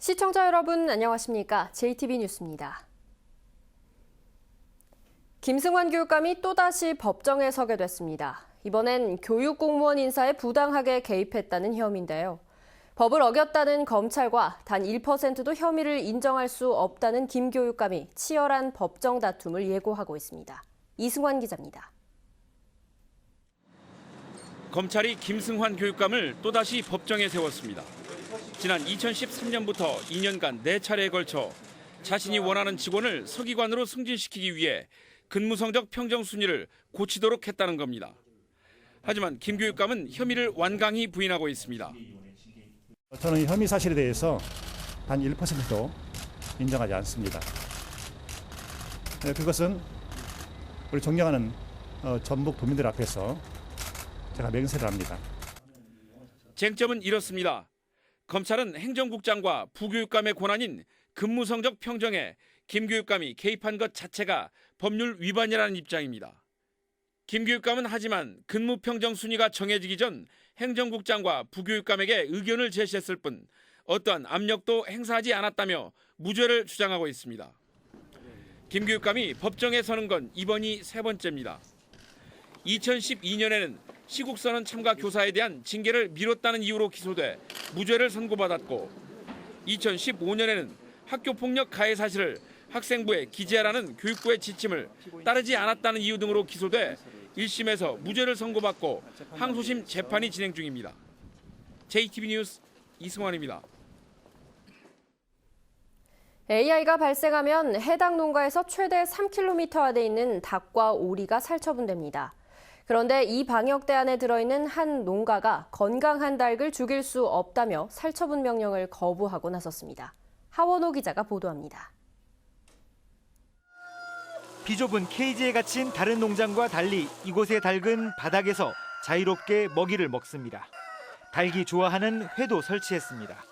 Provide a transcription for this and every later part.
시청자 여러분 안녕하십니까? JTB 뉴스입니다. 김승환 교육감이 또다시 법정에 서게 됐습니다. 이번엔 교육공무원 인사에 부당하게 개입했다는 혐의인데요. 법을 어겼다는 검찰과 단 1%도 혐의를 인정할 수 없다는 김 교육감이 치열한 법정 다툼을 예고하고 있습니다. 이승환 기자입니다. 검찰이 김승환 교육감을 또다시 법정에 세웠습니다. 지난 2013년부터 2년간 4차례에 걸쳐 자신이 원하는 직원을 서기관으로 승진시키기 위해 근무 성적 평정 순위를 고치도록 했다는 겁니다. 하지만 김 교육감은 혐의를 완강히 부인하고 있습니다. 저는 혐의 사실에 대해서 단 1%도 인정하지 않습니다. 그것은 우리 존경하는 전북 도민들 앞에서 제가 맹세를 합니다. 쟁점은 이렇습니다. 검찰은 행정국장과 부교육감의 권한인 근무 성적 평정에 김 교육감이 개입한 것 자체가 법률 위반이라는 입장입니다. 김 교육감은 하지만 근무 평정 순위가 정해지기 전 행정국장과 부교육감에게 의견을 제시했을 뿐 어떠한 압력도 행사하지 않았다며 무죄를 주장하고 있습니다. 김 교육감이 법정에 서는 건 이번이 세 번째입니다. 2012년에는 시국선언 참가 교사에 대한 징계를 미뤘다는 이유로 기소돼 무죄를 선고받았고 2015년에는 학교폭력 가해 사실을 학생부에 기재하라는 교육부의 지침을 따르지 않았다는 이유 등으로 기소돼 1심에서 무죄를 선고받고 항소심 재판이 진행 중입니다. JTB 뉴스 이승환입니다. AI가 발생하면 해당 농가에서 최대 3km 안에 있는 닭과 오리가 살처분됩니다. 그런데 이 방역대 안에 들어있는 한 농가가 건강한 닭을 죽일 수 없다며 살처분 명령을 거부하고 나섰습니다. 하원호 기자가 보도합니다. 비좁은 케이지에 갇힌 다른 농장과 달리 이곳의 닭은 바닥에서 자유롭게 먹이를 먹습니다. 닭이 좋아하는 회도 설치했습니다.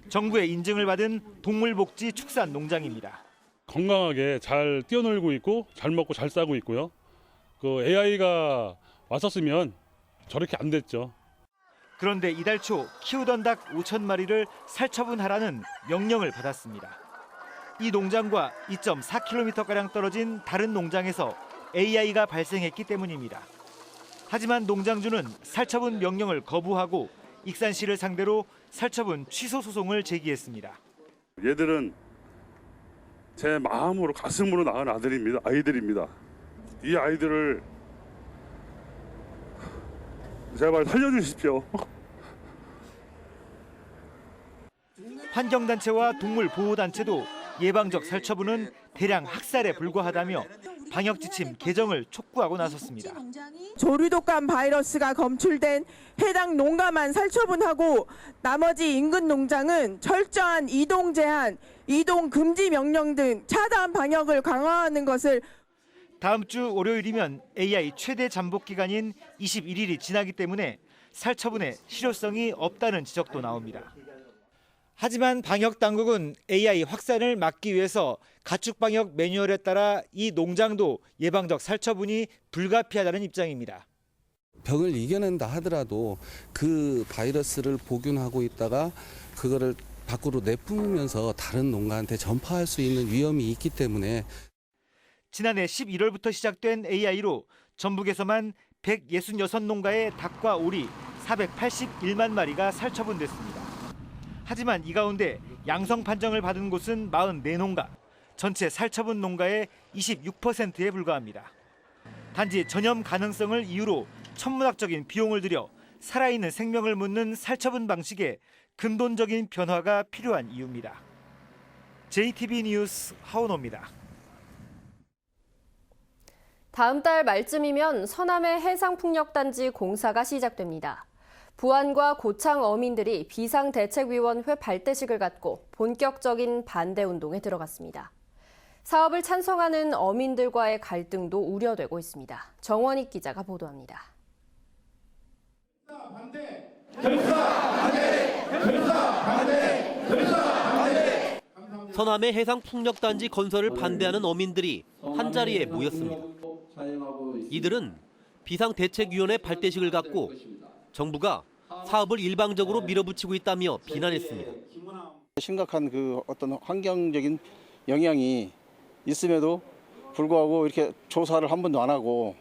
정부의 인증을 받은 동물복지 축산 농장입니다. 건강하게 잘 뛰어놀고 있고 잘 먹고 잘 싸고 있고요. 그 AI가 왔었으면 저렇게 안 됐죠. 그런데 이달 초 키우던 닭 5천 마리를 살처분하라는 명령을 받았습니다. 이 농장과 2.4km가량 떨어진 다른 농장에서 AI가 발생했기 때문입니다. 하지만 농장주는 살처분 명령을 거부하고 익산시를 상대로 살처분 취소 소송을 제기했습니다. 얘들은 제 마음으로 가슴으로 낳은 아이들입니다. 이 아이들을 제발 살려주십시오. 환경단체와 동물보호단체도 예방적 살처분은 대량 학살에 불과하다며 방역지침 개정을 촉구하고 나섰습니다. 조류독감 바이러스가 검출된 해당 농가만 살처분하고 나머지 인근 농장은 철저한 이동 제한, 이동 금지 명령 등 차단 방역을 강화하는 것을 다음 주 월요일이면 AI 최대 잠복 기간인 21일이 지나기 때문에 살처분에 실효성이 없다는 지적도 나옵니다. 하지만 방역 당국은 AI 확산을 막기 위해서 가축 방역 매뉴얼에 따라 이 농장도 예방적 살처분이 불가피하다는 입장입니다. 병을 이겨낸다 하더라도 그 바이러스를 복균하고 있다가 그거를 밖으로 내뿜으면서 다른 농가한테 전파할 수 있는 위험이 있기 때문에 지난해 11월부터 시작된 AI로 전북에서만 166농가의 닭과 오리 481만 마리가 살처분됐습니다. 하지만 이 가운데 양성 판정을 받은 곳은 44농가, 전체 살처분 농가의 26%에 불과합니다. 단지 전염 가능성을 이유로 천문학적인 비용을 들여 살아있는 생명을 묻는 살처분 방식에 근본적인 변화가 필요한 이유입니다. JTB 뉴스 하원호입니다. 다음 달 말쯤이면 서남의 해상풍력단지 공사가 시작됩니다. 부안과 고창 어민들이 비상대책위원회 발대식을 갖고 본격적인 반대 운동에 들어갔습니다. 사업을 찬성하는 어민들과의 갈등도 우려되고 있습니다. 정원익 기자가 보도합니다. 서남의 해상풍력단지 건설을 반대하는 어민들이 한자리에 모였습니다. 이들은 비상대책위원회 발대식을 갖고 정부가 사업을 일방적으로 밀어붙이고 있다며 비난했습니다. 심각한 그 어떤 환경적인 영향이 있음에도 불구하고 이렇게 조사를 한 번도 안 하고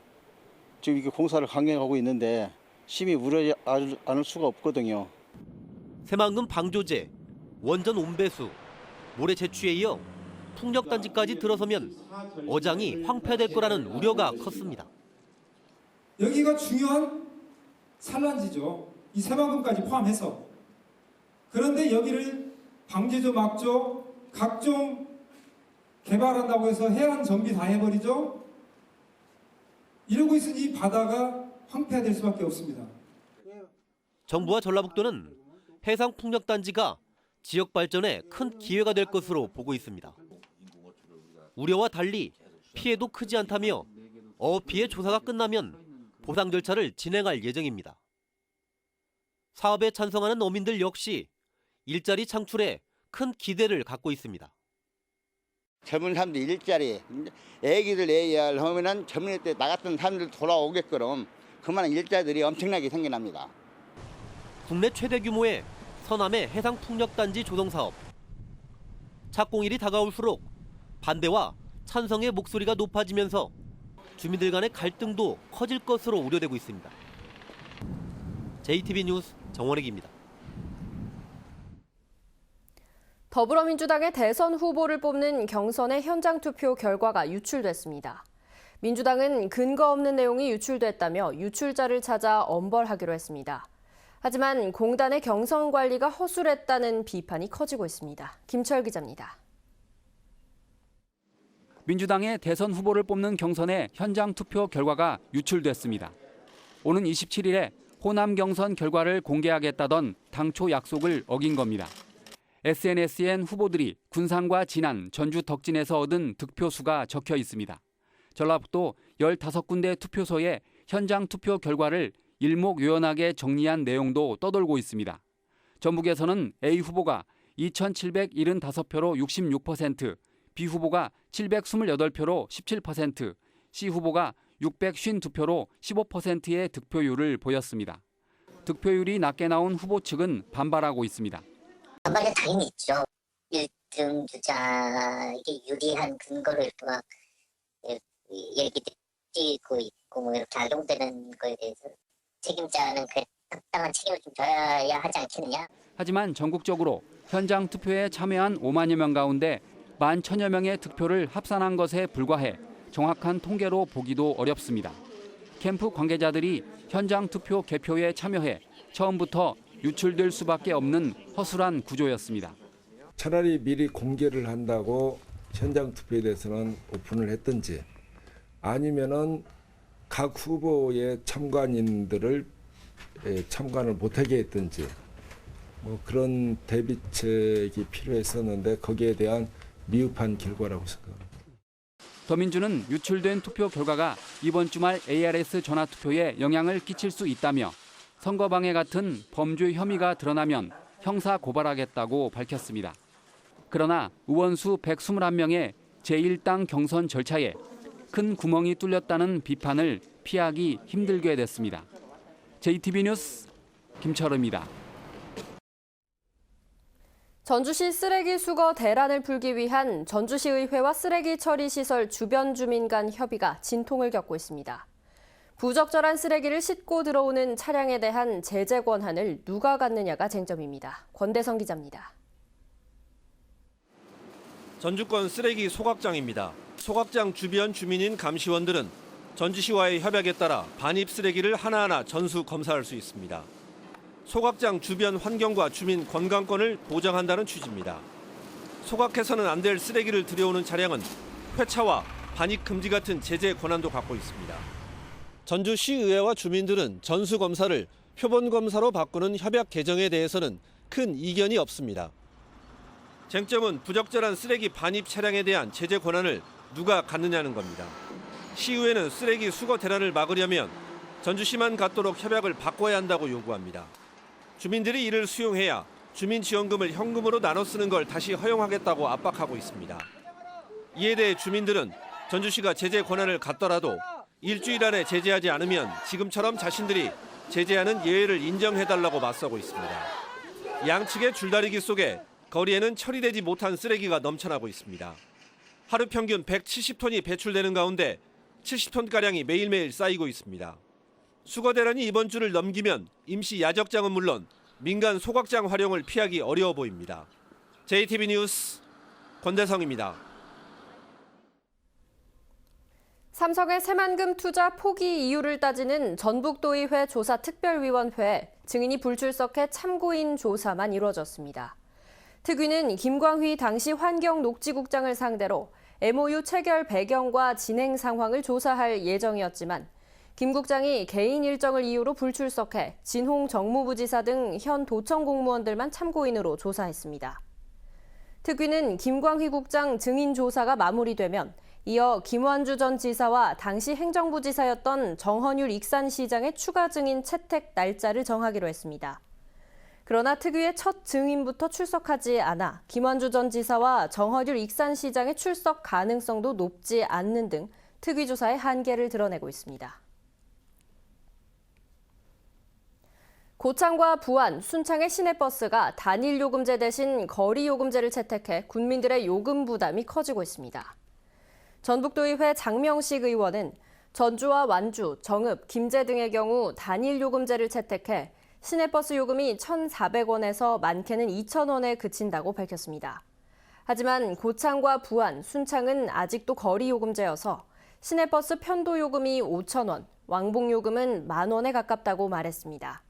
지금 이렇게 공사를 강행하고 있는데 심히 우려하지 않을 수가 없거든요. 새만금 방조제, 원전 온배수, 모래 채취에 이어 풍력단지까지 들어서면 어장이 황폐될 거라는 우려가 컸습니다. 여기가 중요한 산란지죠. 이 새만금까지 포함해서. 그런데 여기를 방제조, 막조, 각종 개발한다고 해서 해안 정비 다 해버리죠. 이러고 있으니 이 바다가 황폐화될 수밖에 없습니다. 정부와 전라북도는 해상 풍력단지가 지역 발전에 큰 기회가 될 것으로 보고 있습니다. 우려와 달리 피해도 크지 않다며 어업 피해 조사가 끝나면 보상 절차를 진행할 예정입니다. 사업에 찬성하는 어민들 역시 일자리 창출에 큰 기대를 갖고 있습니다. 젊은 사람들 일자리, 애기들 애야 하면은 젊은 때 나갔던 사람들 돌아오게끔 그만한 일자리들이 엄청나게 생겨납니다. 국내 최대 규모의 서남해 해상 풍력단지 조성 사업. 착공일이 다가올수록 반대와 찬성의 목소리가 높아지면서 주민들 간의 갈등도 커질 것으로 우려되고 있습니다. JTB 뉴스 정원익입니다. 더불어민주당의 대선 후보를 뽑는 경선의 현장 투표 결과가 유출됐습니다. 민주당은 근거 없는 내용이 유출됐다며 유출자를 찾아 엄벌하기로 했습니다. 하지만 공단의 경선 관리가 허술했다는 비판이 커지고 있습니다. 김철 기자입니다. 민주당의 대선 후보를 뽑는 경선의 현장 투표 결과가 유출됐습니다. 오는 27일에 호남 경선 결과를 공개하겠다던 당초 약속을 어긴 겁니다. SNS엔 후보들이 군산과 진안, 전주 덕진에서 얻은 득표수가 적혀 있습니다. 전라북도 15군데 투표소의 현장 투표 결과를 일목요연하게 정리한 내용도 떠돌고 있습니다. 전북에서는 A 후보가 2,775표로 66%, B 후보가 728표로 17%, C 후보가 652표로 15%의 득표율을 보였습니다. 득표율이 낮게 나온 후보 측은 반발하고 있습니다. 반발이 당연히 있죠. 1등 주자에게 유리한 근거를 이렇게 막 얘기 띄고 있고 뭐 이렇게 악용되는 거에 대해서 책임자는 그適当한 책임을 좀 져야 하지 않겠느냐. 하지만 전국적으로 현장 투표에 참여한 5만여 명 가운데 11,000여 명의 득표를 합산한 것에 불과해 정확한 통계로 보기도 어렵습니다. 캠프 관계자들이 현장 투표 개표에 참여해 처음부터 유출될 수밖에 없는 허술한 구조였습니다. 차라리 미리 공개를 한다고 현장 투표에 대해서는 오픈을 했든지 아니면은 각 후보의 참관인들을 참관을 못하게 했든지 뭐 그런 대비책이 필요했었는데 거기에 대한 미흡한 결과라고 생각합니다. 더민주는 유출된 투표 결과가 이번 주말 ARS 전화투표에 영향을 끼칠 수 있다며 선거방해 같은 범죄 혐의가 드러나면 형사 고발하겠다고 밝혔습니다. 그러나 의원수 121명의 제1당 경선 절차에 큰 구멍이 뚫렸다는 비판을 피하기 힘들게 됐습니다. JTB 뉴스 김철우입니다. 전주시 쓰레기 수거 대란을 풀기 위한 전주시의회와 쓰레기 처리 시설 주변 주민 간 협의가 진통을 겪고 있습니다. 부적절한 쓰레기를 싣고 들어오는 차량에 대한 제재 권한을 누가 갖느냐가 쟁점입니다. 권대성 기자입니다. 전주권 쓰레기 소각장입니다. 소각장 주변 주민인 감시원들은 전주시와의 협약에 따라 반입 쓰레기를 하나하나 전수 검사할 수 있습니다. 소각장 주변 환경과 주민 건강권을 보장한다는 취지입니다. 소각해서는 안 될 쓰레기를 들여오는 차량은 회차와 반입 금지 같은 제재 권한도 갖고 있습니다. 전주시의회와 주민들은 전수검사를 표본검사로 바꾸는 협약 개정에 대해서는 큰 이견이 없습니다. 쟁점은 부적절한 쓰레기 반입 차량에 대한 제재 권한을 누가 갖느냐는 겁니다. 시의회는 쓰레기 수거 대란을 막으려면 전주시만 갖도록 협약을 바꿔야 한다고 요구합니다. 주민들이 이를 수용해야 주민지원금을 현금으로 나눠 쓰는 걸 다시 허용하겠다고 압박하고 있습니다. 이에 대해 주민들은 전주시가 제재 권한을 갖더라도 일주일 안에 제재하지 않으면 지금처럼 자신들이 제재하는 예외를 인정해달라고 맞서고 있습니다. 양측의 줄다리기 속에 거리에는 처리되지 못한 쓰레기가 넘쳐나고 있습니다. 하루 평균 170톤이 배출되는 가운데 70톤가량이 매일매일 쌓이고 있습니다. 수거 대란이 이번 주를 넘기면 임시 야적장은 물론 민간 소각장 활용을 피하기 어려워 보입니다. JTB 뉴스 권대성입니다. 삼성의 새만금 투자 포기 이유를 따지는 전북도의회 조사특별위원회에 증인이 불출석해 참고인 조사만 이루어졌습니다. 특위는 김광휘 당시 환경녹지국장을 상대로 MOU 체결 배경과 진행 상황을 조사할 예정이었지만 김 국장이 개인 일정을 이유로 불출석해 진홍 정무부지사 등 현 도청 공무원들만 참고인으로 조사했습니다. 특위는 김광휘 국장 증인 조사가 마무리되면 이어 김완주 전 지사와 당시 행정부지사였던 정헌율 익산시장의 추가 증인 채택 날짜를 정하기로 했습니다. 그러나 특위의 첫 증인부터 출석하지 않아 김완주 전 지사와 정헌율 익산시장의 출석 가능성도 높지 않는 등 특위 조사의 한계를 드러내고 있습니다. 고창과 부안, 순창의 시내버스가 단일 요금제 대신 거리 요금제를 채택해 군민들의 요금 부담이 커지고 있습니다. 전북도의회 장명식 의원은 전주와 완주, 정읍, 김제 등의 경우 단일 요금제를 채택해 시내버스 요금이 1,400원에서 많게는 2,000원에 그친다고 밝혔습니다. 하지만 고창과 부안, 순창은 아직도 거리 요금제여서 시내버스 편도 요금이 5,000원, 왕복 요금은 10,000원에 가깝다고 말했습니다.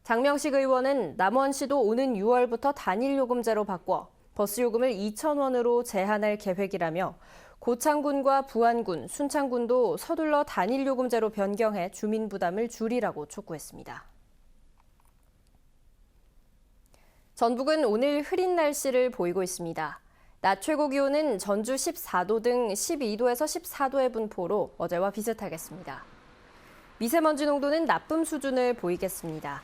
장명식 의원은 남원시도 오는 6월부터 단일 요금제로 바꿔 버스 요금을 2,000원으로 제한할 계획이라며 고창군과 부안군, 순창군도 서둘러 단일 요금제로 변경해 주민 부담을 줄이라고 촉구했습니다. 전북은 오늘 흐린 날씨를 보이고 있습니다. 낮 최고 기온은 전주 14도 등 12도에서 14도의 분포로 어제와 비슷하겠습니다. 미세먼지 농도는 나쁨 수준을 보이겠습니다.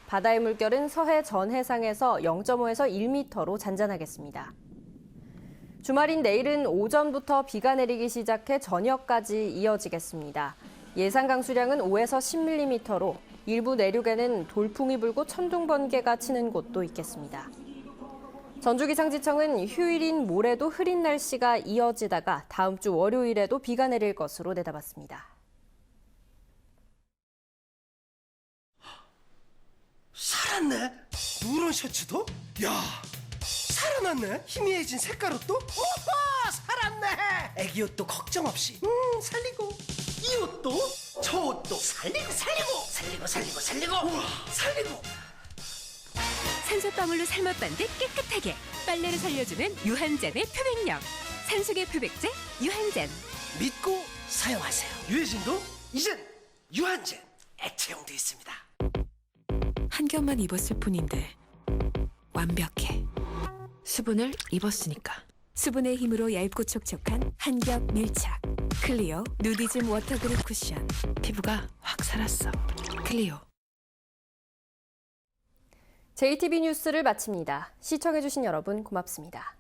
바다의 물결은 서해 전 해상에서 0.5에서 1m로 잔잔하겠습니다. 주말인 내일은 오전부터 비가 내리기 시작해 저녁까지 이어지겠습니다. 예상 강수량은 5에서 10mm로 일부 내륙에는 돌풍이 불고 천둥 번개가 치는 곳도 있겠습니다. 전주기상지청은 휴일인 모레도 흐린 날씨가 이어지다가 다음 주 월요일에도 비가 내릴 것으로 내다봤습니다. 살았네? 누런 셔츠도? 야, 살아났네? 희미해진 색깔옷도? 오빠, 살았네! 애기 옷도 걱정 없이 살리고 이 옷도 저 옷도 살리고 우와, 살리고 산소방울로 삶아빤 듯 깨끗하게 빨래를 살려주는 유한잔의 표백력 산속의 표백제 유한잔 믿고 사용하세요. 유해진도 이젠 유한젠 액체형도 있습니다. 한 겹만 입었을 뿐인데 완벽해. 수분을 입었으니까. 수분의 힘으로 얇고 촉촉한 한 겹 밀착. 클리오 누디즘 워터그립 쿠션. 피부가 확 살았어. 클리오. JTB 뉴스를 마칩니다. 시청해주신 여러분 고맙습니다.